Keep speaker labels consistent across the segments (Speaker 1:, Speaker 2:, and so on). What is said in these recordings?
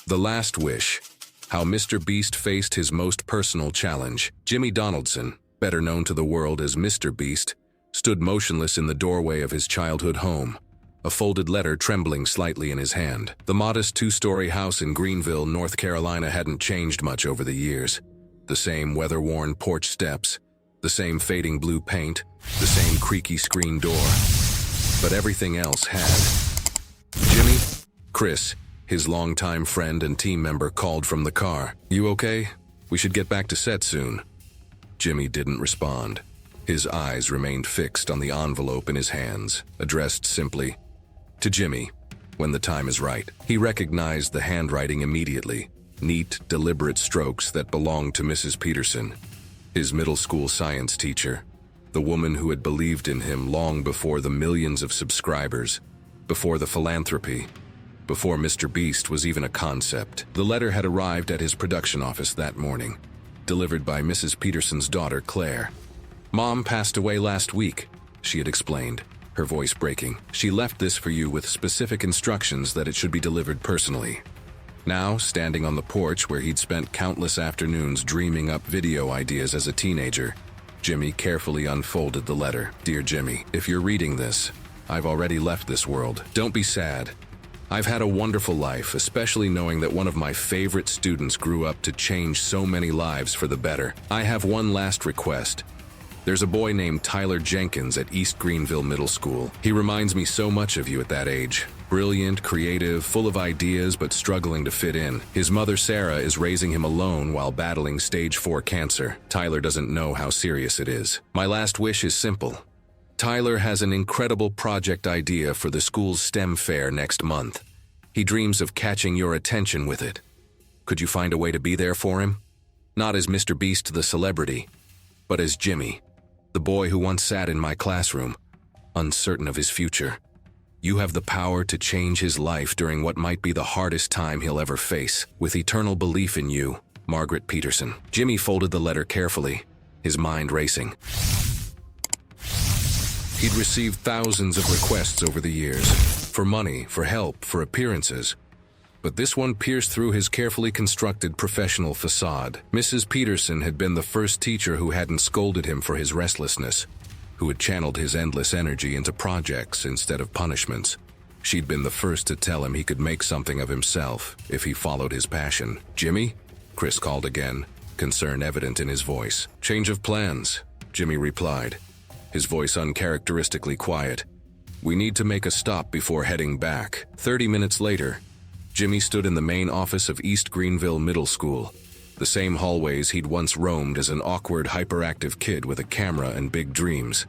Speaker 1: The Last Wish. How MrBeast faced his most personal challenge. Jimmy Donaldson, better known to the world as MrBeast, stood motionless in the doorway of his childhood home, a folded letter trembling slightly in his hand. The modest two-story house in Greenville, North Carolina hadn't changed much over the years. The same weather-worn porch steps, the same fading blue paint, the same creaky screen door. But everything else had. Jimmy, Chris, his longtime friend and team member, called from the car. "You okay? We should get back to set soon." Jimmy didn't respond. His eyes remained fixed on the envelope in his hands, addressed simply, "To Jimmy, when the time is right." He recognized the handwriting immediately, neat, deliberate strokes that belonged to Mrs. Peterson, his middle school science teacher, the woman who had believed in him long before the millions of subscribers, before the philanthropy, before MrBeast was even a concept. The letter had arrived at his production office that morning, delivered by Mrs. Peterson's daughter, Claire. "Mom passed away last week," she had explained, her voice breaking. "She left this for you with specific instructions that it should be delivered personally." Now, standing on the porch where he'd spent countless afternoons dreaming up video ideas as a teenager, Jimmy carefully unfolded the letter. "Dear Jimmy, if you're reading this, I've already left this world. Don't be sad. I've had a wonderful life, especially knowing that one of my favorite students grew up to change so many lives for the better. I have one last request. There's a boy named Tyler Jenkins at East Greenville Middle School. He reminds me so much of you at that age. Brilliant, creative, full of ideas, but struggling to fit in. His mother, Sarah, is raising him alone while battling stage 4 cancer. Tyler doesn't know how serious it is. My last wish is simple. Tyler has an incredible project idea for the school's STEM fair next month. He dreams of catching your attention with it. Could you find a way to be there for him? Not as MrBeast the celebrity, but as Jimmy, the boy who once sat in my classroom, uncertain of his future. You have the power to change his life during what might be the hardest time he'll ever face. With eternal belief in you, Margaret Peterson." Jimmy folded the letter carefully, his mind racing. He'd received thousands of requests over the years, for money, for help, for appearances. But this one pierced through his carefully constructed professional facade. Mrs. Peterson had been the first teacher who hadn't scolded him for his restlessness, who had channeled his endless energy into projects instead of punishments. She'd been the first to tell him he could make something of himself if he followed his passion. "Jimmy?" Chris called again, concern evident in his voice. "Change of plans," Jimmy replied, his voice uncharacteristically quiet. "We need to make a stop before heading back." 30 minutes later, Jimmy stood in the main office of East Greenville Middle School, the same hallways he'd once roamed as an awkward, hyperactive kid with a camera and big dreams.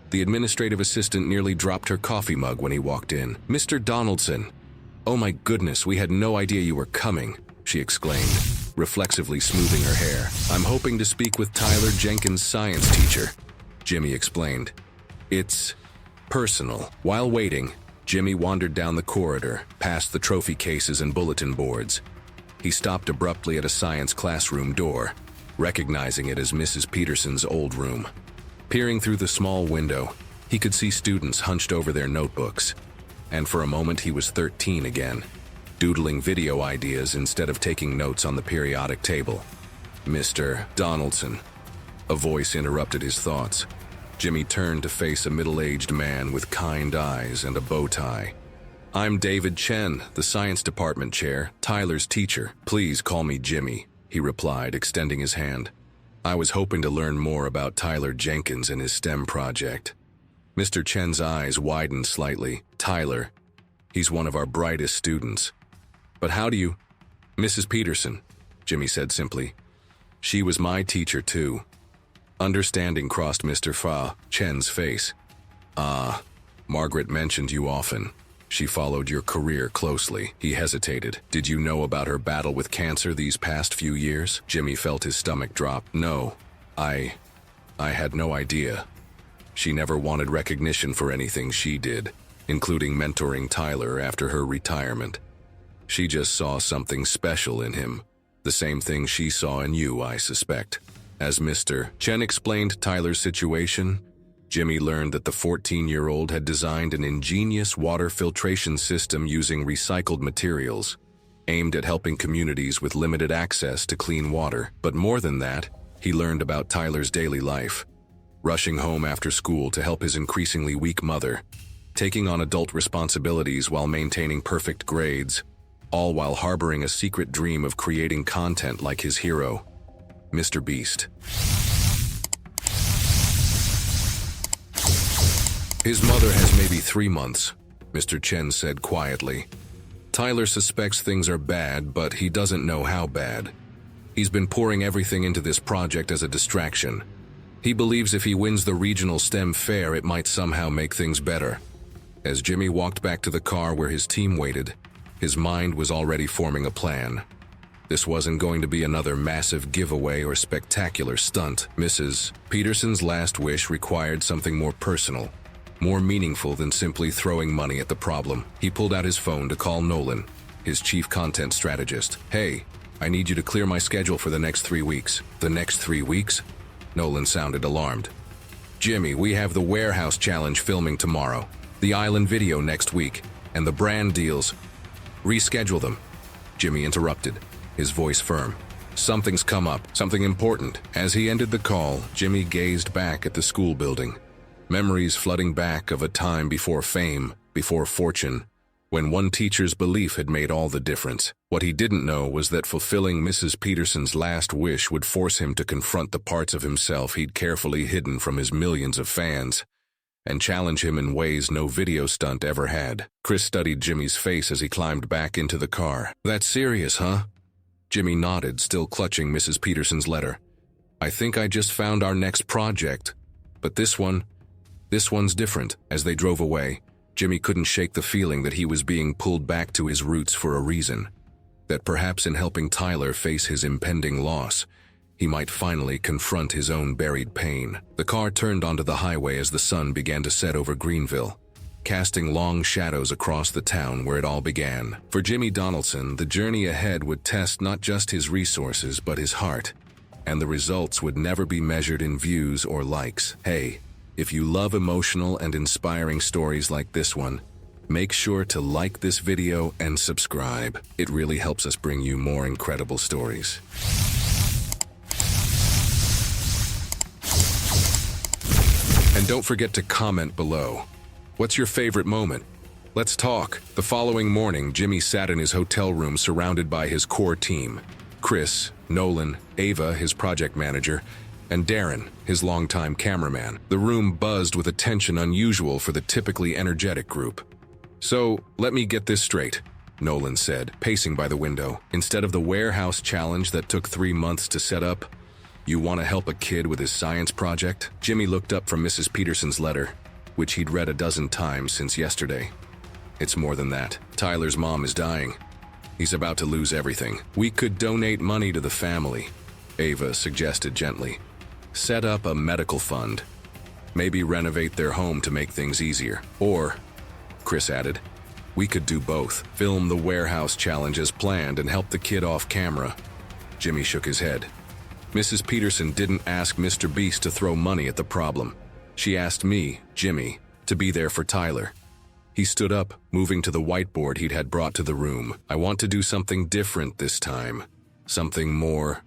Speaker 1: The administrative assistant nearly dropped her coffee mug when he walked in. "Mr. Donaldson, oh my goodness, we had no idea you were coming," she exclaimed, reflexively smoothing her hair. "I'm hoping to speak with Tyler Jenkins' science teacher," Jimmy explained. "It's personal." While waiting, Jimmy wandered down the corridor, past the trophy cases and bulletin boards. He stopped abruptly at a science classroom door, recognizing it as Mrs. Peterson's old room. Peering through the small window, he could see students hunched over their notebooks. And for a moment he was 13 again, doodling video ideas instead of taking notes on the periodic table. "Mr. Donaldson," a voice interrupted his thoughts. Jimmy turned to face a middle-aged man with kind eyes and a bow tie. "I'm David Chen, the science department chair, Tyler's teacher. Please call me Jimmy," he replied, extending his hand. "I was hoping to learn more about Tyler Jenkins and his STEM project." Mr. Chen's eyes widened slightly. "Tyler, he's one of our brightest students. But how do you—" "Mrs. Peterson," Jimmy said simply. "She was my teacher too." Understanding crossed Mr. Chen's face. "Ah, Margaret mentioned you often. She followed your career closely." He hesitated. "Did you know about her battle with cancer these past few years?" Jimmy felt his stomach drop. "No, I had no idea. She never wanted recognition for anything she did, including mentoring Tyler after her retirement. She just saw something special in him, the same thing she saw in you, I suspect." As Mr. Chen explained Tyler's situation, Jimmy learned that the 14-year-old had designed an ingenious water filtration system using recycled materials, aimed at helping communities with limited access to clean water. But more than that, he learned about Tyler's daily life. Rushing home after school to help his increasingly weak mother, taking on adult responsibilities while maintaining perfect grades, all while harboring a secret dream of creating content like his hero, MrBeast. His mother has maybe 3 months, Mr. Chen said quietly. Tyler suspects things are bad, but he doesn't know how bad. He's been pouring everything into this project as a distraction. He believes if he wins the regional STEM fair, it might somehow make things better. As Jimmy walked back to the car where his team waited, his mind was already forming a plan. This wasn't going to be another massive giveaway or spectacular stunt. Mrs. Peterson's last wish required something more personal, more meaningful than simply throwing money at the problem. He pulled out his phone to call Nolan, his chief content strategist. "Hey, I need you to clear my schedule for the next 3 weeks." "The next 3 weeks?" Nolan sounded alarmed. "Jimmy, we have the Warehouse Challenge filming tomorrow, the Island video next week, and the brand deals. Reschedule them." Jimmy interrupted, his voice firm. "Something's come up, something important." As he ended the call, Jimmy gazed back at the school building, memories flooding back of a time before fame, before fortune, when one teacher's belief had made all the difference. What he didn't know was that fulfilling Mrs. Peterson's last wish would force him to confront the parts of himself he'd carefully hidden from his millions of fans, and challenge him in ways no video stunt ever had. Chris studied Jimmy's face as he climbed back into the car. "That's serious, huh?" Jimmy nodded, still clutching Mrs. Peterson's letter. "I think I just found our next project, but this one's different." As they drove away, Jimmy couldn't shake the feeling that he was being pulled back to his roots for a reason. That perhaps in helping Tyler face his impending loss, he might finally confront his own buried pain. The car turned onto the highway as the sun began to set over Greenville, casting long shadows across the town where it all began. For Jimmy Donaldson, the journey ahead would test not just his resources but his heart, and the results would never be measured in views or likes. Hey, if you love emotional and inspiring stories like this one, make sure to like this video and subscribe. It really helps us bring you more incredible stories. And don't forget to comment below. What's your favorite moment? Let's talk. The following morning, Jimmy sat in his hotel room surrounded by his core team: Chris, Nolan, Ava, his project manager, and Darren, his longtime cameraman. The room buzzed with attention unusual for the typically energetic group. "So, let me get this straight," Nolan said, pacing by the window. "Instead of the warehouse challenge that took 3 months to set up, you want to help a kid with his science project?" Jimmy looked up from Mrs. Peterson's letter, which he'd read a dozen times since yesterday. "It's more than that. Tyler's mom is dying. He's about to lose everything. We could donate money to the family," Ava suggested gently. "Set up a medical fund. Maybe renovate their home to make things easier. Or," Chris added, "we could do both. Film the warehouse challenge as planned and help the kid off camera." Jimmy shook his head. "Mrs. Peterson didn't ask MrBeast to throw money at the problem. She asked me, Jimmy, to be there for Tyler." He stood up, moving to the whiteboard he'd had brought to the room. "I want to do something different this time. Something more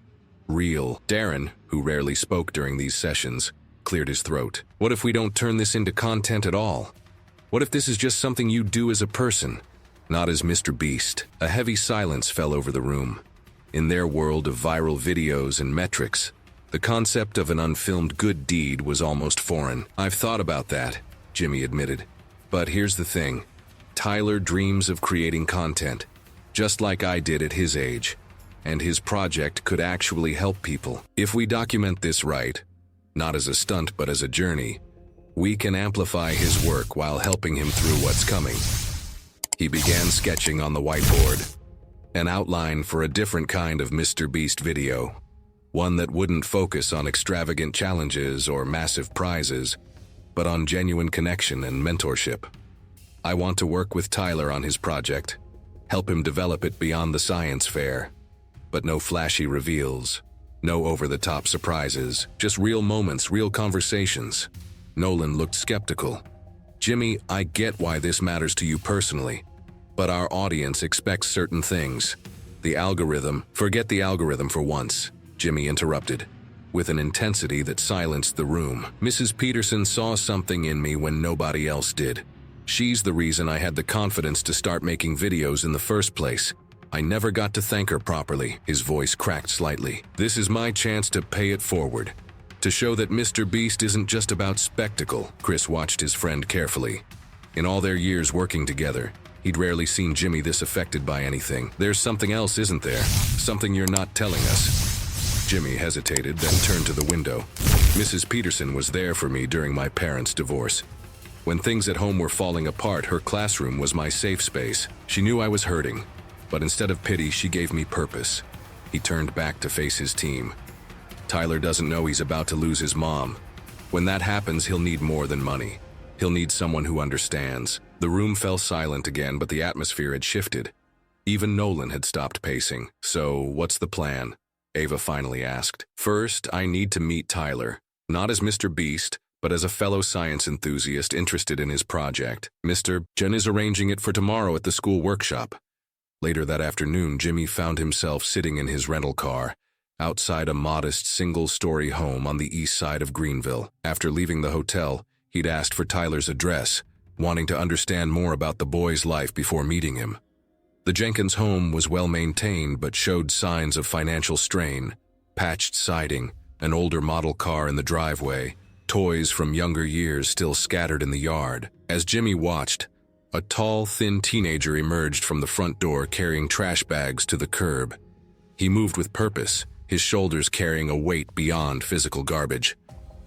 Speaker 1: real." Darren, who rarely spoke during these sessions, cleared his throat. "What if we don't turn this into content at all? What if this is just something you do as a person, not as MrBeast?" A heavy silence fell over the room. In their world of viral videos and metrics, the concept of an unfilmed good deed was almost foreign. "I've thought about that," Jimmy admitted. "But here's the thing. Tyler dreams of creating content, just like I did at his age, and his project could actually help people. If we document this right, not as a stunt but as a journey, we can amplify his work while helping him through what's coming." He began sketching on the whiteboard, an outline for a different kind of MrBeast video, one that wouldn't focus on extravagant challenges or massive prizes, but on genuine connection and mentorship. "I want to work with Tyler on his project, help him develop it beyond the science fair, but no flashy reveals, no over-the-top surprises, just real moments, real conversations." Nolan looked skeptical. "Jimmy, I get why this matters to you personally, but our audience expects certain things. The algorithm, forget the algorithm for once, Jimmy interrupted, with an intensity that silenced the room. Mrs. Peterson saw something in me when nobody else did. She's the reason I had the confidence to start making videos in the first place. I never got to thank her properly. His voice cracked slightly. This is my chance to pay it forward. To show that MrBeast isn't just about spectacle. Chris watched his friend carefully. In all their years working together, he'd rarely seen Jimmy this affected by anything. There's something else, isn't there? Something you're not telling us. Jimmy hesitated, then turned to the window. Mrs. Peterson was there for me during my parents' divorce. When things at home were falling apart, her classroom was my safe space. She knew I was hurting, but instead of pity, she gave me purpose. He turned back to face his team. Tyler doesn't know he's about to lose his mom. When that happens, he'll need more than money. He'll need someone who understands. The room fell silent again, but the atmosphere had shifted. Even Nolan had stopped pacing. So, what's the plan? Ava finally asked. First, I need to meet Tyler. Not as MrBeast, but as a fellow science enthusiast interested in his project. Jen is arranging it for tomorrow at the school workshop. Later that afternoon, Jimmy found himself sitting in his rental car, outside a modest single-story home on the east side of Greenville. After leaving the hotel, he'd asked for Tyler's address, wanting to understand more about the boy's life before meeting him. The Jenkins home was well-maintained but showed signs of financial strain. Patched siding, an older model car in the driveway, toys from younger years still scattered in the yard. As Jimmy watched, a tall, thin teenager emerged from the front door carrying trash bags to the curb. He moved with purpose, his shoulders carrying a weight beyond physical garbage.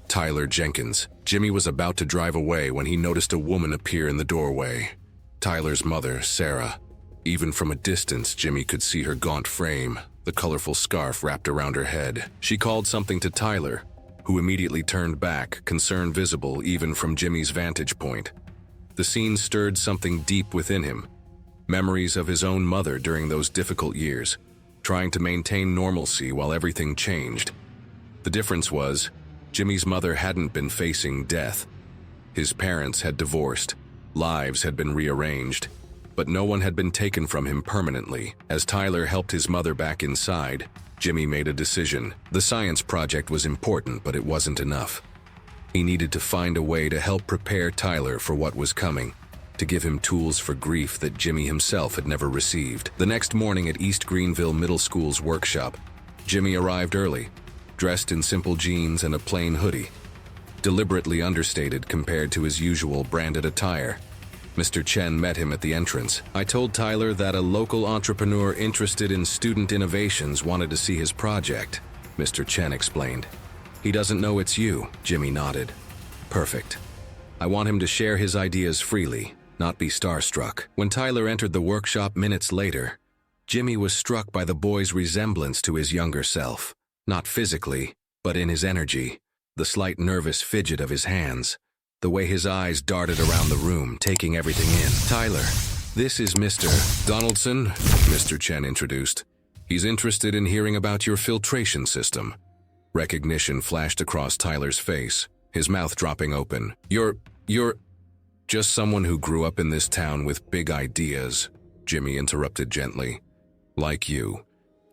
Speaker 1: Tyler Jenkins. Jimmy was about to drive away when he noticed a woman appear in the doorway. Tyler's mother, Sarah. Even from a distance, Jimmy could see her gaunt frame, the colorful scarf wrapped around her head. She called something to Tyler, who immediately turned back, concern visible even from Jimmy's vantage point. The scene stirred something deep within him. Memories of his own mother during those difficult years, trying to maintain normalcy while everything changed. The difference was, Jimmy's mother hadn't been facing death. His parents had divorced, lives had been rearranged, but no one had been taken from him permanently. As Tyler helped his mother back inside, Jimmy made a decision. The science project was important, but it wasn't enough. He needed to find a way to help prepare Tyler for what was coming, to give him tools for grief that Jimmy himself had never received. The next morning at East Greenville Middle School's workshop, Jimmy arrived early, dressed in simple jeans and a plain hoodie, deliberately understated compared to his usual branded attire. Mr. Chen met him at the entrance. I told Tyler that a local entrepreneur interested in student innovations wanted to see his project, Mr. Chen explained. He doesn't know it's you, Jimmy nodded. Perfect. I want him to share his ideas freely, not be starstruck. When Tyler entered the workshop minutes later, Jimmy was struck by the boy's resemblance to his younger self. Not physically, but in his energy, the slight nervous fidget of his hands, the way his eyes darted around the room, taking everything in. Tyler, this is Mr. Donaldson, Mr. Chen introduced. He's interested in hearing about your filtration system. Recognition flashed across Tyler's face, his mouth dropping open. You're just someone who grew up in this town with big ideas, Jimmy interrupted gently. Like you.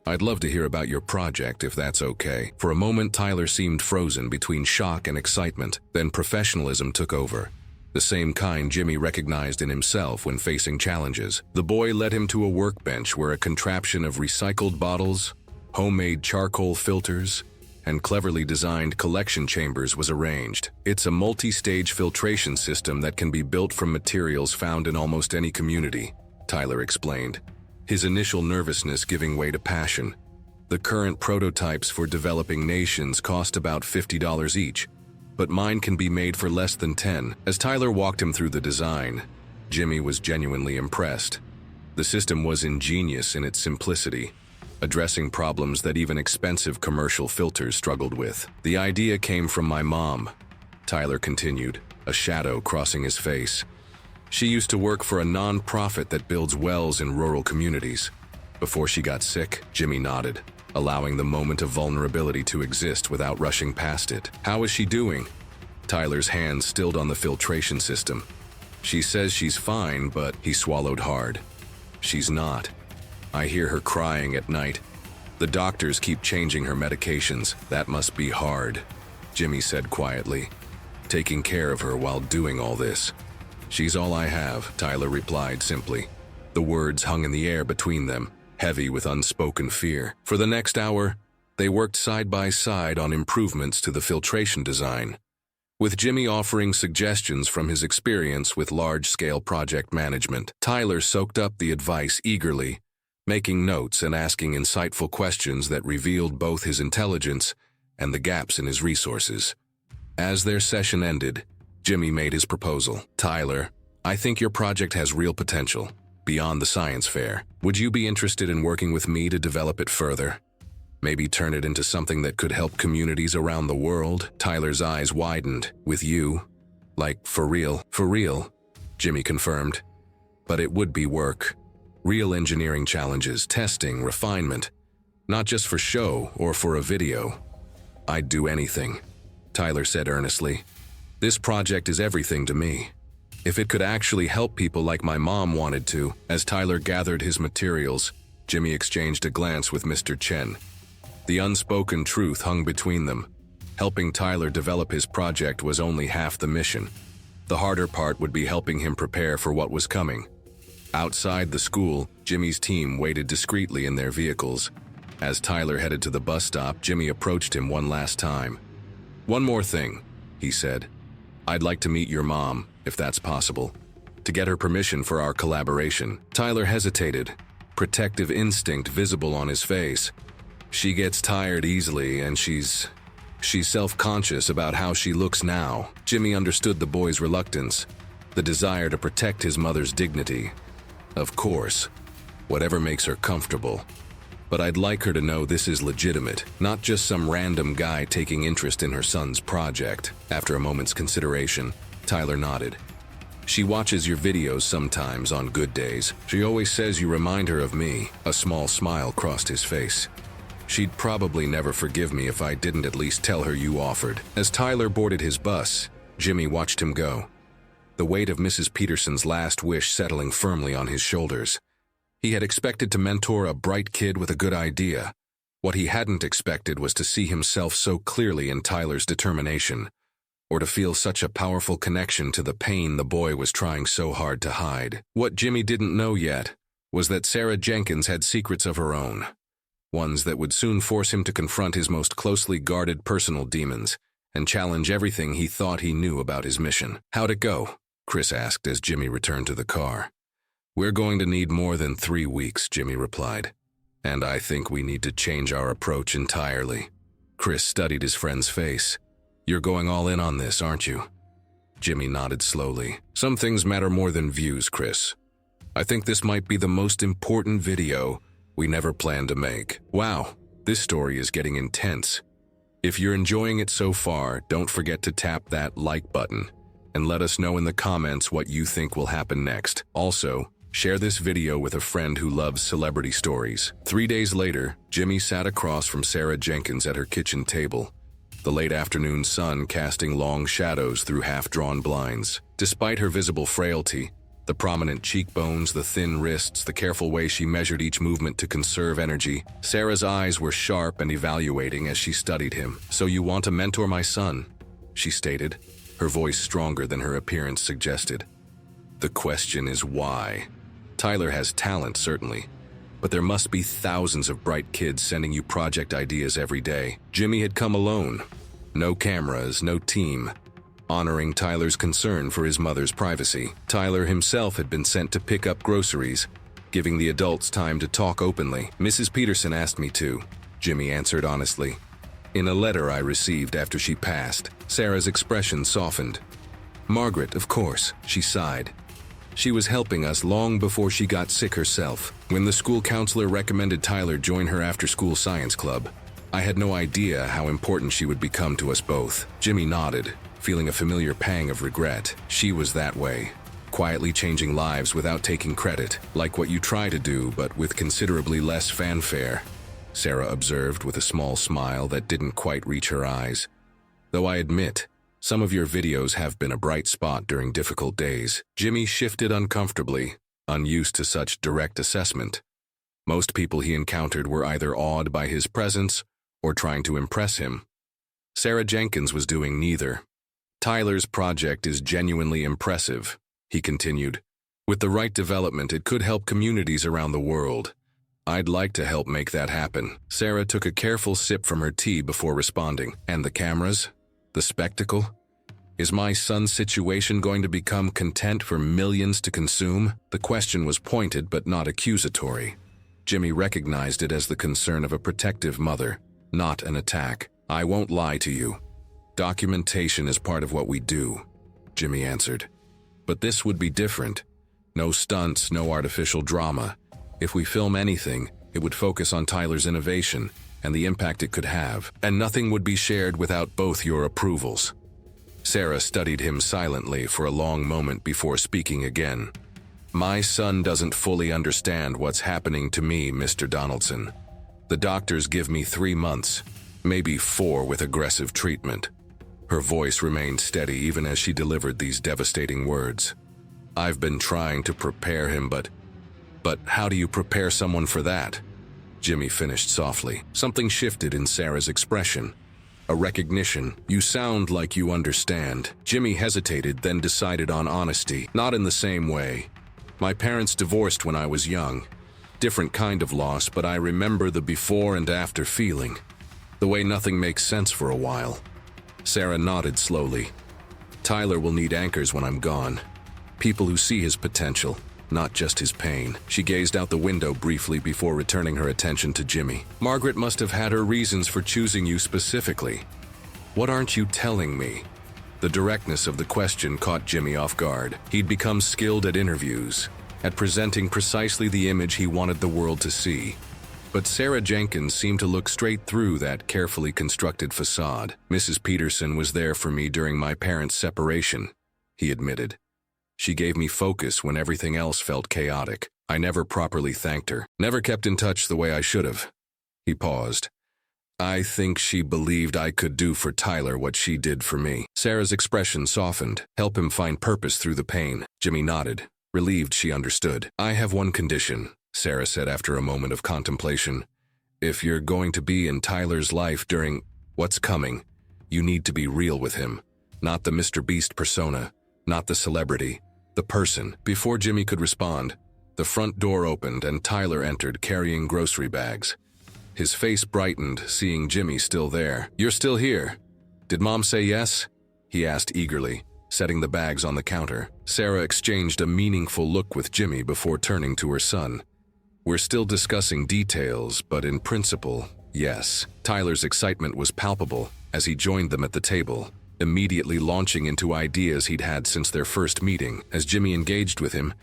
Speaker 1: I'd love to hear about your project if that's okay. For a moment, Tyler seemed frozen between shock and excitement. Then professionalism took over, the same kind Jimmy recognized in himself when facing challenges. The boy led him to a workbench where a contraption of recycled bottles, homemade charcoal filters, and cleverly designed collection chambers was arranged. It's a multi-stage filtration system that can be built from materials found in almost any community, Tyler explained, his initial nervousness giving way to passion. The current prototypes for developing nations cost about $50 each, but mine can be made for less than $10. As Tyler walked him through the design, Jimmy was genuinely impressed. The system was ingenious in its simplicity, addressing problems that even expensive commercial filters struggled with. The idea came from my mom, Tyler continued, a shadow crossing his face. She used to work for a non-profit that builds wells in rural communities. Before she got sick, Jimmy nodded, allowing the moment of vulnerability to exist without rushing past it. How is she doing? Tyler's hands stilled on the filtration system. She says she's fine, but he swallowed hard. She's not. I hear her crying at night. The doctors keep changing her medications. That must be hard, Jimmy said quietly, taking care of her while doing all this. She's all I have, Tyler replied simply. The words hung in the air between them, heavy with unspoken fear. For the next hour, they worked side by side on improvements to the filtration design, with Jimmy offering suggestions from his experience with large-scale project management. Tyler soaked up the advice eagerly, making notes and asking insightful questions that revealed both his intelligence and the gaps in his resources. As their session ended, Jimmy made his proposal. Tyler, I think your project has real potential, beyond the science fair. Would you be interested in working with me to develop it further? Maybe turn it into something that could help communities around the world? Tyler's eyes widened. With you? Like, for real? For real, Jimmy confirmed. But it would be work. Real engineering challenges, testing, refinement. Not just for show or for a video. I'd do anything, Tyler said earnestly. This project is everything to me. If it could actually help people like my mom wanted to. As Tyler gathered his materials, Jimmy exchanged a glance with Mr. Chen. The unspoken truth hung between them. Helping Tyler develop his project was only half the mission. The harder part would be helping him prepare for what was coming. Outside the school, Jimmy's team waited discreetly in their vehicles. As Tyler headed to the bus stop, Jimmy approached him one last time. One more thing, he said. I'd like to meet your mom, if that's possible, to get her permission for our collaboration. Tyler hesitated, protective instinct visible on his face. She gets tired easily, and she's self-conscious about how she looks now. Jimmy understood the boy's reluctance, the desire to protect his mother's dignity. Of course, whatever makes her comfortable. But I'd like her to know this is legitimate, not just some random guy taking interest in her son's project. After a moment's consideration, Tyler nodded. She watches your videos sometimes on good days. She always says you remind her of me. A small smile crossed his face. She'd probably never forgive me if I didn't at least tell her you offered. As Tyler boarded his bus, Jimmy watched him go, the weight of Mrs. Peterson's last wish settling firmly on his shoulders. He had expected to mentor a bright kid with a good idea. What he hadn't expected was to see himself so clearly in Tyler's determination, or to feel such a powerful connection to the pain the boy was trying so hard to hide. What Jimmy didn't know yet was that Sarah Jenkins had secrets of her own. Ones that would soon force him to confront his most closely guarded personal demons and challenge everything he thought he knew about his mission. How'd it go? Chris asked as Jimmy returned to the car. We're going to need more than 3 weeks, Jimmy replied. And I think we need to change our approach entirely. Chris studied his friend's face. You're going all in on this, aren't you? Jimmy nodded slowly. Some things matter more than views, Chris. I think this might be the most important video we never planned to make. Wow, this story is getting intense. If you're enjoying it so far, don't forget to tap that like button and let us know in the comments what you think will happen next. Also, share this video with a friend who loves celebrity stories. 3 days later, Jimmy sat across from Sarah Jenkins at her kitchen table, the late afternoon sun casting long shadows through half-drawn blinds. Despite her visible frailty, the prominent cheekbones, the thin wrists, the careful way she measured each movement to conserve energy, Sarah's eyes were sharp and evaluating as she studied him. So you want to mentor my son? She stated, her voice stronger than her appearance suggested. The question is why? Tyler has talent, certainly, but there must be thousands of bright kids sending you project ideas every day. Jimmy had come alone. No cameras, no team. Honoring Tyler's concern for his mother's privacy. Tyler himself had been sent to pick up groceries, giving the adults time to talk openly. Mrs. Peterson asked me to, Jimmy answered honestly. In a letter I received after she passed, Sarah's expression softened. Margaret, of course, she sighed. She was helping us long before she got sick herself. When the school counselor recommended Tyler join her after-school science club, I had no idea how important she would become to us both. Jimmy nodded, feeling a familiar pang of regret. She was that way, quietly changing lives without taking credit, like what you try to do but with considerably less fanfare, Sarah observed with a small smile that didn't quite reach her eyes. Though I admit, some of your videos have been a bright spot during difficult days. Jimmy shifted uncomfortably, unused to such direct assessment. Most people he encountered were either awed by his presence or trying to impress him. Sarah Jenkins was doing neither. Tyler's project is genuinely impressive, he continued. With the right development, it could help communities around the world. I'd like to help make that happen. Sarah took a careful sip from her tea before responding. And the cameras? The spectacle? Is my son's situation going to become content for millions to consume? The question was pointed but not accusatory. Jimmy recognized it as the concern of a protective mother, not an attack. I won't lie to you. Documentation is part of what we do, Jimmy answered. But this would be different. No stunts, no artificial drama. If we film anything, it would focus on Tyler's innovation and the impact it could have, and nothing would be shared without both your approvals. Sarah studied him silently for a long moment before speaking again. My son doesn't fully understand what's happening to me, Mr. Donaldson. The doctors give me 3 months, maybe 4 with aggressive treatment. Her voice remained steady even as she delivered these devastating words. I've been trying to prepare him, but how do you prepare someone for that? Jimmy finished softly. Something shifted in Sarah's expression. A recognition. You sound like you understand. Jimmy hesitated, then decided on honesty. Not in the same way. My parents divorced when I was young. Different kind of loss, but I remember the before and after feeling. The way nothing makes sense for a while. Sarah nodded slowly. Tyler will need anchors when I'm gone. People who see his potential, not just his pain. She gazed out the window briefly before returning her attention to Jimmy. Margaret must have had her reasons for choosing you specifically. What aren't you telling me? The directness of the question caught Jimmy off guard. He'd become skilled at interviews, at presenting precisely the image he wanted the world to see. But Sarah Jenkins seemed to look straight through that carefully constructed facade. Mrs. Peterson was there for me during my parents' separation, he admitted. She gave me focus when everything else felt chaotic. I never properly thanked her, never kept in touch the way I should have. He paused. I think she believed I could do for Tyler what she did for me. Sarah's expression softened, help him find purpose through the pain. Jimmy nodded, relieved she understood. I have one condition, Sarah said after a moment of contemplation. If you're going to be in Tyler's life during what's coming, you need to be real with him. Not the MrBeast persona, not the celebrity, the person. Before Jimmy could respond, the front door opened and Tyler entered carrying grocery bags. His face brightened, seeing Jimmy still there. You're still here? Did Mom say yes? He asked eagerly, setting the bags on the counter. Sarah exchanged a meaningful look with Jimmy before turning to her son. We're still discussing details, but in principle, yes. Tyler's excitement was palpable as he joined them at the table, immediately launching into ideas he'd had since their first meeting. As Jimmy engaged with him,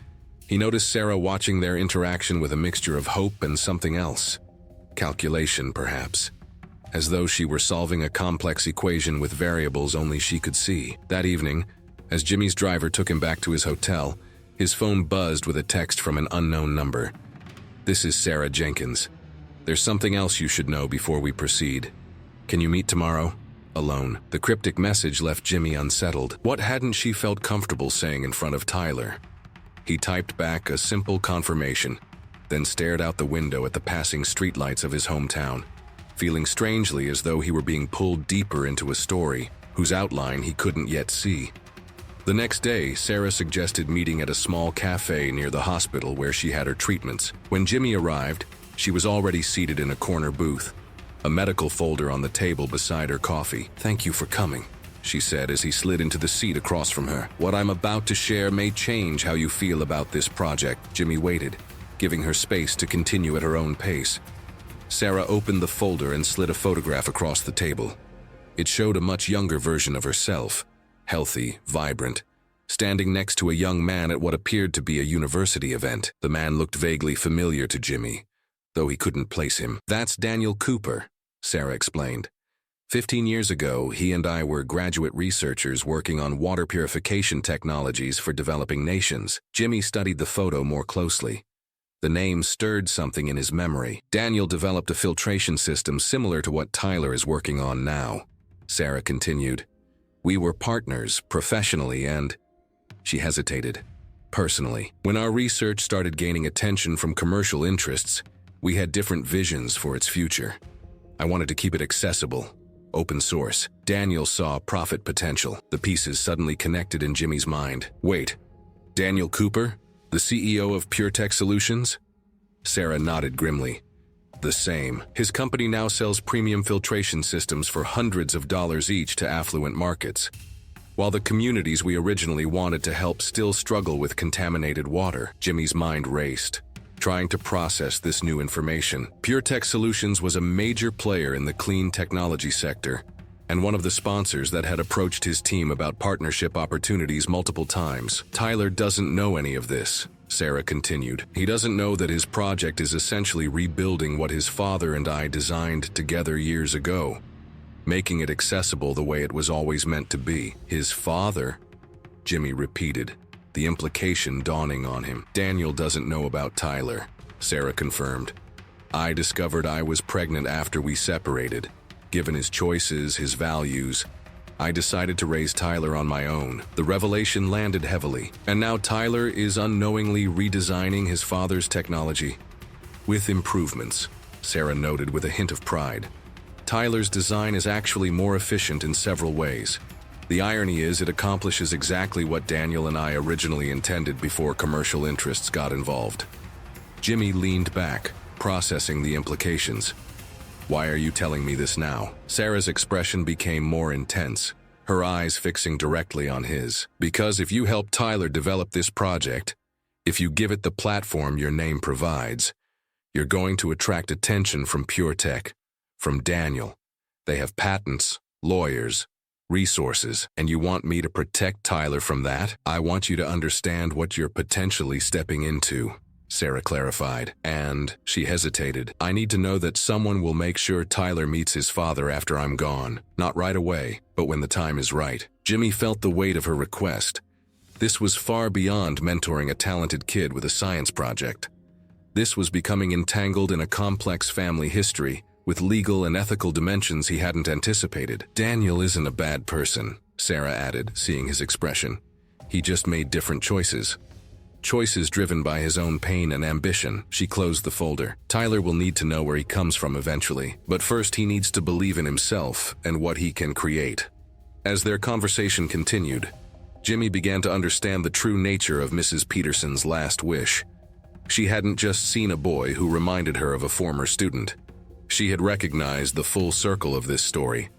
Speaker 1: he noticed Sarah watching their interaction with a mixture of hope and something else. Calculation, perhaps. As though she were solving a complex equation with variables only she could see. That evening, as Jimmy's driver took him back to his hotel, his phone buzzed with a text from an unknown number. This is Sarah Jenkins. There's something else you should know before we proceed. Can you meet tomorrow? Alone. The cryptic message left Jimmy unsettled. What hadn't she felt comfortable saying in front of Tyler? He typed back a simple confirmation, then stared out the window at the passing streetlights of his hometown, feeling strangely as though he were being pulled deeper into a story whose outline he couldn't yet see. The next day, Sarah suggested meeting at a small cafe near the hospital where she had her treatments. When Jimmy arrived, she was already seated in a corner booth, a medical folder on the table beside her coffee. Thank you for coming, she said as he slid into the seat across from her. What I'm about to share may change how you feel about this project. Jimmy waited, giving her space to continue at her own pace. Sarah opened the folder and slid a photograph across the table. It showed a much younger version of herself, healthy, vibrant, standing next to a young man at what appeared to be a university event. The man looked vaguely familiar to Jimmy, though he couldn't place him. That's Daniel Cooper, Sarah explained. 15 years ago, he and I were graduate researchers working on water purification technologies for developing nations. Jimmy studied the photo more closely. The name stirred something in his memory. Daniel developed a filtration system similar to what Tyler is working on now, Sarah continued. We were partners, professionally and, she hesitated, personally. When our research started gaining attention from commercial interests, We had different visions for its future. I wanted to keep it accessible, open source. Daniel saw profit potential. The pieces suddenly connected in Jimmy's mind. Wait, Daniel Cooper, the CEO of PureTech Solutions? Sarah nodded grimly. The same. His company now sells premium filtration systems for hundreds of dollars each to affluent markets, while the communities we originally wanted to help still struggle with contaminated water. Jimmy's mind raced, trying to process this new information. PureTech Solutions was a major player in the clean technology sector, and one of the sponsors that had approached his team about partnership opportunities multiple times. Tyler doesn't know any of this, Sarah continued. He doesn't know that his project is essentially rebuilding what his father and I designed together years ago, making it accessible the way it was always meant to be. His father? Jimmy repeated, the implication dawning on him. Daniel doesn't know about Tyler, Sarah confirmed. I discovered I was pregnant after we separated. Given his choices, his values, I decided to raise Tyler on my own. The revelation landed heavily, and now Tyler is unknowingly redesigning his father's technology. With improvements, Sarah noted with a hint of pride. Tyler's design is actually more efficient in several ways. The irony is it accomplishes exactly what Daniel and I originally intended before commercial interests got involved. Jimmy leaned back, processing the implications. Why are you telling me this now? Sarah's expression became more intense, her eyes fixing directly on his. Because if you help Tyler develop this project, if you give it the platform your name provides, you're going to attract attention from PureTech, from Daniel. They have patents, lawyers, resources, and you want me to protect Tyler from that? I want you to understand what you're potentially stepping into, Sarah clarified, and she hesitated. I need to know that someone will make sure Tyler meets his father after I'm gone. Not right away, but when the time is right. Jimmy felt the weight of her request. This was far beyond mentoring a talented kid with a science project. This was becoming entangled in a complex family history with legal and ethical dimensions he hadn't anticipated. Daniel isn't a bad person, Sarah added, seeing his expression. He just made different choices. Choices driven by his own pain and ambition. She closed the folder. Tyler will need to know where he comes from eventually, but first he needs to believe in himself and what he can create. As their conversation continued, Jimmy began to understand the true nature of Mrs. Peterson's last wish. She hadn't just seen a boy who reminded her of a former student. She had recognized the full circle of this story,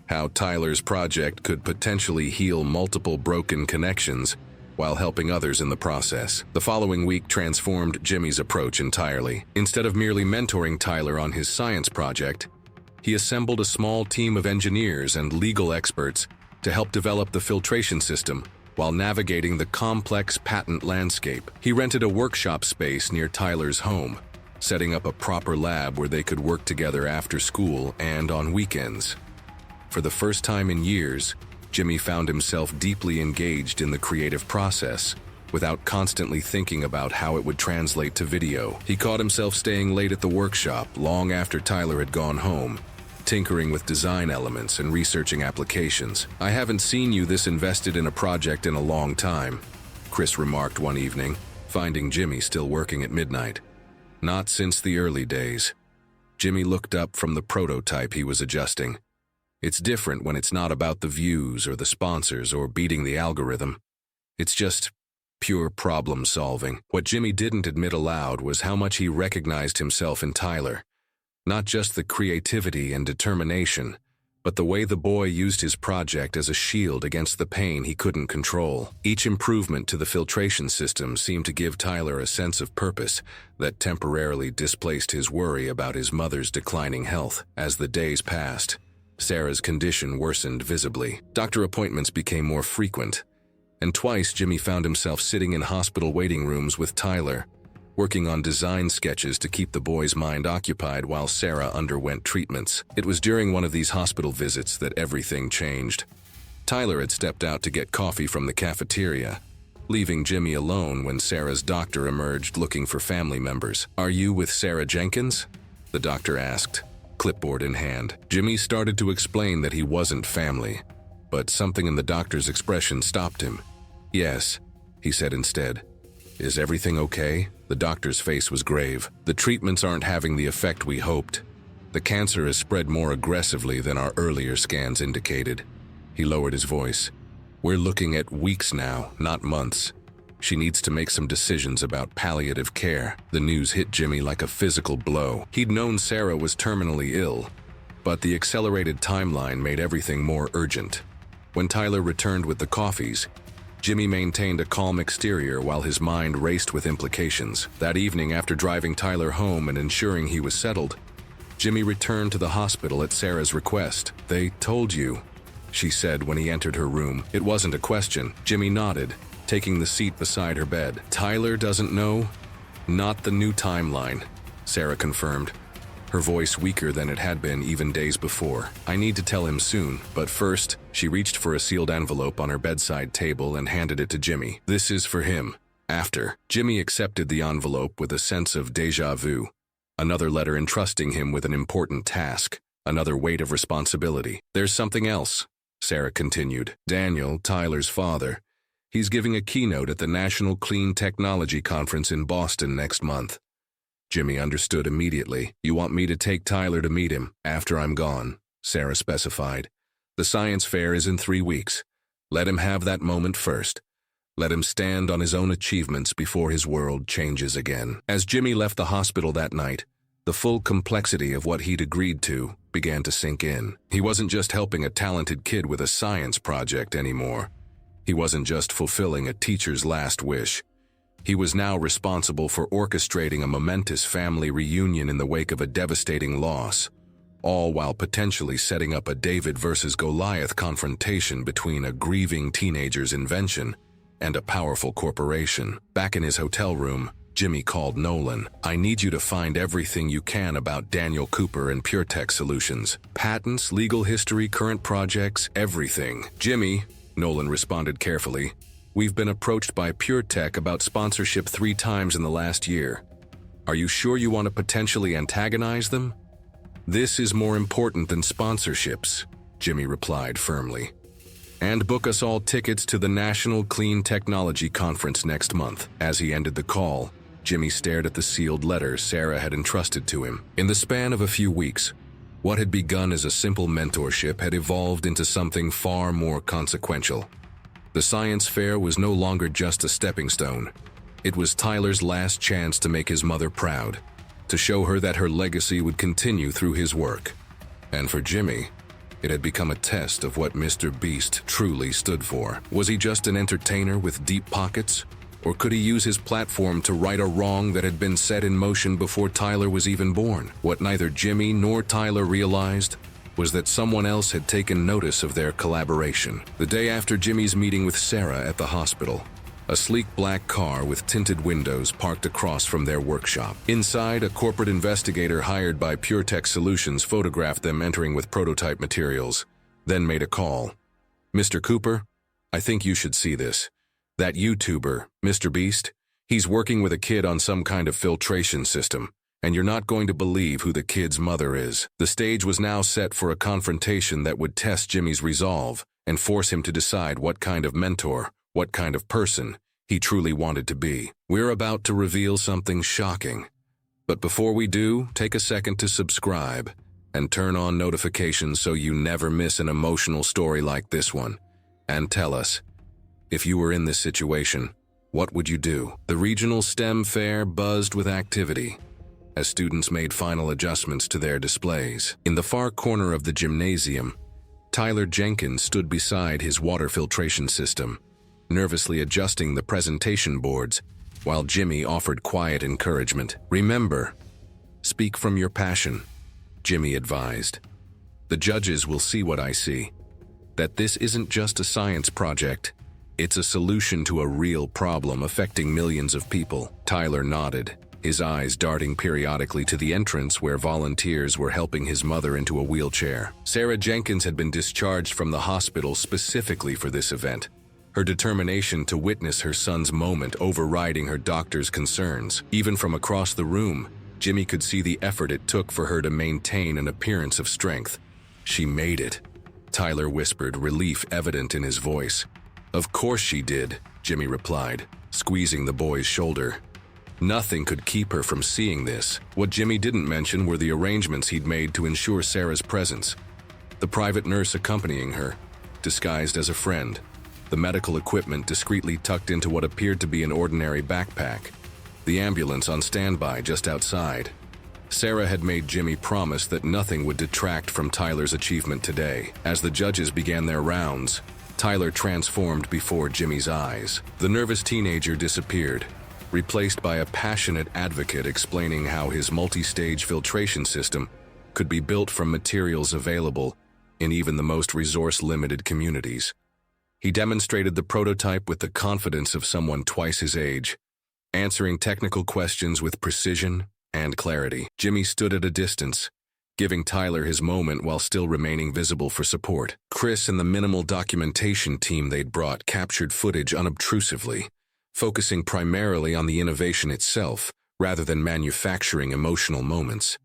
Speaker 1: how Tyler's project could potentially heal multiple broken connections while helping others in the process. The following week transformed Jimmy's approach entirely. Instead of merely mentoring Tyler on his science project, he assembled a small team of engineers and legal experts to help develop the filtration system while navigating the complex patent landscape. He rented a workshop space near Tyler's home, setting up a proper lab where they could work together after school and on weekends. For the first time in years, Jimmy found himself deeply engaged in the creative process, without constantly thinking about how it would translate to video. He caught himself staying late at the workshop long after Tyler had gone home, tinkering with design elements and researching applications. I haven't seen you this invested in a project in a long time, Chris remarked one evening, finding Jimmy still working at midnight. Not since the early days. Jimmy looked up from the prototype he was adjusting. It's different when it's not about the views or the sponsors or beating the algorithm. It's just pure problem solving. What Jimmy didn't admit aloud was how much he recognized himself in Tyler. Not just the creativity and determination, but the way the boy used his project as a shield against the pain he couldn't control. Each improvement to the filtration system seemed to give Tyler a sense of purpose that temporarily displaced his worry about his mother's declining health. As the days passed, Sarah's condition worsened visibly. Doctor appointments became more frequent, and twice Jimmy found himself sitting in hospital waiting rooms with Tyler, working on design sketches to keep the boy's mind occupied while Sarah underwent treatments. It was during one of these hospital visits that everything changed. Tyler had stepped out to get coffee from the cafeteria, leaving Jimmy alone when Sarah's doctor emerged looking for family members. "Are you with Sarah Jenkins?" the doctor asked, clipboard in hand. Jimmy started to explain that he wasn't family, but something in the doctor's expression stopped him. "Yes," he said instead. "Is everything okay?" The doctor's face was grave. The treatments aren't having the effect we hoped. The cancer has spread more aggressively than our earlier scans indicated. He lowered his voice. We're looking at weeks now, not months. She needs to make some decisions about palliative care. The news hit Jimmy like a physical blow. He'd known Sarah was terminally ill, but the accelerated timeline made everything more urgent. When Tyler returned with the coffees, Jimmy maintained a calm exterior while his mind raced with implications. That evening, after driving Tyler home and ensuring he was settled, Jimmy returned to the hospital at Sarah's request. "They told you," she said when he entered her room. It wasn't a question. Jimmy nodded, taking the seat beside her bed. "Tyler doesn't know?" "Not the new timeline," Sarah confirmed, her voice weaker than it had been even days before. "I need to tell him soon, but first," she reached for a sealed envelope on her bedside table and handed it to Jimmy. "This is for him." After, Jimmy accepted the envelope with a sense of déjà vu. Another letter entrusting him with an important task, another weight of responsibility. "There's something else," Sarah continued. "Daniel, Tyler's father, he's giving a keynote at the National Clean Technology Conference in Boston next month." Jimmy understood immediately. "You want me to take Tyler to meet him after I'm gone," Sarah specified. "The science fair is in 3 weeks. Let him have that moment first. Let him stand on his own achievements before his world changes again." As Jimmy left the hospital that night, the full complexity of what he'd agreed to began to sink in. He wasn't just helping a talented kid with a science project anymore. He wasn't just fulfilling a teacher's last wish. He was now responsible for orchestrating a momentous family reunion in the wake of a devastating loss, all while potentially setting up a David versus Goliath confrontation between a grieving teenager's invention and a powerful corporation. Back in his hotel room, Jimmy called Nolan. "I need you to find everything you can about Daniel Cooper and PureTech Solutions. Patents, legal history, current projects, everything." "Jimmy," Nolan responded carefully, "we've been approached by PureTech about sponsorship 3 times in the last year. Are you sure you want to potentially antagonize them?" "This is more important than sponsorships," Jimmy replied firmly. "And book us all tickets to the National Clean Technology Conference next month." As he ended the call, Jimmy stared at the sealed letter Sarah had entrusted to him. In the span of a few weeks, what had begun as a simple mentorship had evolved into something far more consequential. The science fair was no longer just a stepping stone. It was Tyler's last chance to make his mother proud, to show her that her legacy would continue through his work. And for Jimmy, it had become a test of what MrBeast truly stood for. Was he just an entertainer with deep pockets? Or could he use his platform to right a wrong that had been set in motion before Tyler was even born? What neither Jimmy nor Tyler realized was that someone else had taken notice of their collaboration. The day after Jimmy's meeting with Sarah at the hospital, a sleek black car with tinted windows parked across from their workshop. Inside, a corporate investigator hired by PureTech Solutions photographed them entering with prototype materials, then made a call. "Mr. Cooper, I think you should see this. That YouTuber, MrBeast, he's working with a kid on some kind of filtration system, and you're not going to believe who the kid's mother is." The stage was now set for a confrontation that would test Jimmy's resolve and force him to decide what kind of mentor, what kind of person he truly wanted to be. We're about to reveal something shocking. But before we do, take a second to subscribe and turn on notifications so you never miss an emotional story like this one. And tell us, if you were in this situation, what would you do? The regional STEM fair buzzed with activity as students made final adjustments to their displays. In the far corner of the gymnasium, Tyler Jenkins stood beside his water filtration system, nervously adjusting the presentation boards, while Jimmy offered quiet encouragement. "Remember, speak from your passion," Jimmy advised. "The judges will see what I see, that this isn't just a science project. It's a solution to a real problem affecting millions of people." Tyler nodded, his eyes darting periodically to the entrance where volunteers were helping his mother into a wheelchair. Sarah Jenkins had been discharged from the hospital specifically for this event, her determination to witness her son's moment overriding her doctor's concerns. Even from across the room, Jimmy could see the effort it took for her to maintain an appearance of strength. "She made it," Tyler whispered, relief evident in his voice. "Of course she did," Jimmy replied, squeezing the boy's shoulder. Nothing could keep her from seeing this. What Jimmy didn't mention were the arrangements he'd made to ensure Sarah's presence. The private nurse accompanying her, disguised as a friend. The medical equipment discreetly tucked into what appeared to be an ordinary backpack. The ambulance on standby just outside. Sarah had made Jimmy promise that nothing would detract from Tyler's achievement today. As the judges began their rounds, Tyler transformed before Jimmy's eyes. The nervous teenager disappeared, replaced by a passionate advocate explaining how his multi-stage filtration system could be built from materials available in even the most resource-limited communities. He demonstrated the prototype with the confidence of someone twice his age, answering technical questions with precision and clarity. Jimmy stood at a distance, giving Tyler his moment while still remaining visible for support. Chris and the minimal documentation team they'd brought captured footage unobtrusively, focusing primarily on the innovation itself rather than manufacturing emotional moments.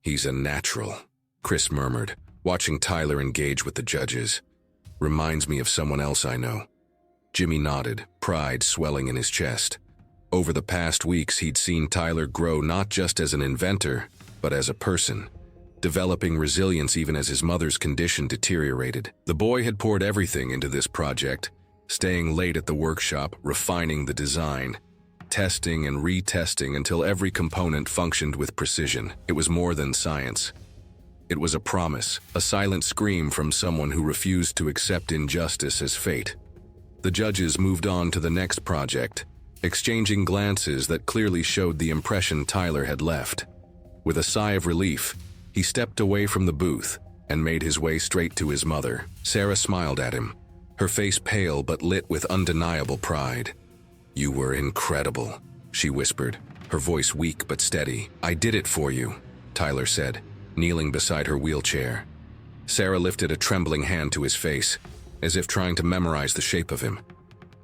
Speaker 1: "He's a natural," Chris murmured, watching Tyler engage with the judges. "Reminds me of someone else I know." Jimmy nodded, pride swelling in his chest. Over the past weeks, he'd seen Tyler grow not just as an inventor, but as a person, developing resilience even as his mother's condition deteriorated. The boy had poured everything into this project, staying late at the workshop, refining the design, testing and retesting until every component functioned with precision. It was more than science. It was a promise, a silent scream from someone who refused to accept injustice as fate. The judges moved on to the next project, exchanging glances that clearly showed the impression Tyler had left. With a sigh of relief, he stepped away from the booth and made his way straight to his mother. Sarah smiled at him, her face pale but lit with undeniable pride. "You were incredible," she whispered, her voice weak but steady. "I did it for you," Tyler said, kneeling beside her wheelchair. Sarah lifted a trembling hand to his face, as if trying to memorize the shape of him.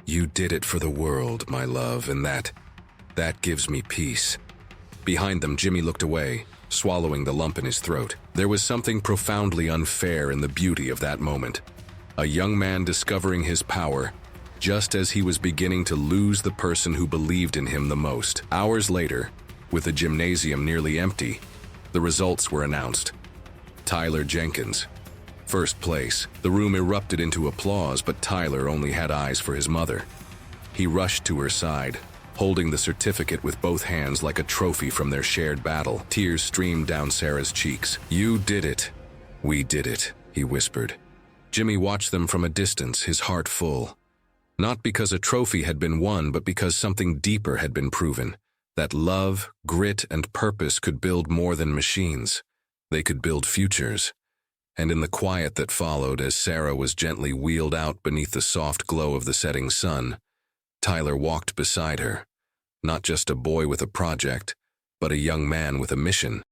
Speaker 1: "You did it for the world, my love, and that gives me peace." Behind them, Jimmy looked away, swallowing the lump in his throat. There was something profoundly unfair in the beauty of that moment. A young man discovering his power, just as he was beginning to lose the person who believed in him the most. Hours later, with the gymnasium nearly empty, the results were announced. Tyler Jenkins, first place. The room erupted into applause, but Tyler only had eyes for his mother. He rushed to her side, holding the certificate with both hands like a trophy from their shared battle. Tears streamed down Sarah's cheeks. "You did it. We did it," he whispered. Jimmy watched them from a distance, his heart full. Not because a trophy had been won, but because something deeper had been proven. That love, grit, and purpose could build more than machines. They could build futures. And in the quiet that followed, as Sarah was gently wheeled out beneath the soft glow of the setting sun, Tyler walked beside her. Not just a boy with a project, but a young man with a mission.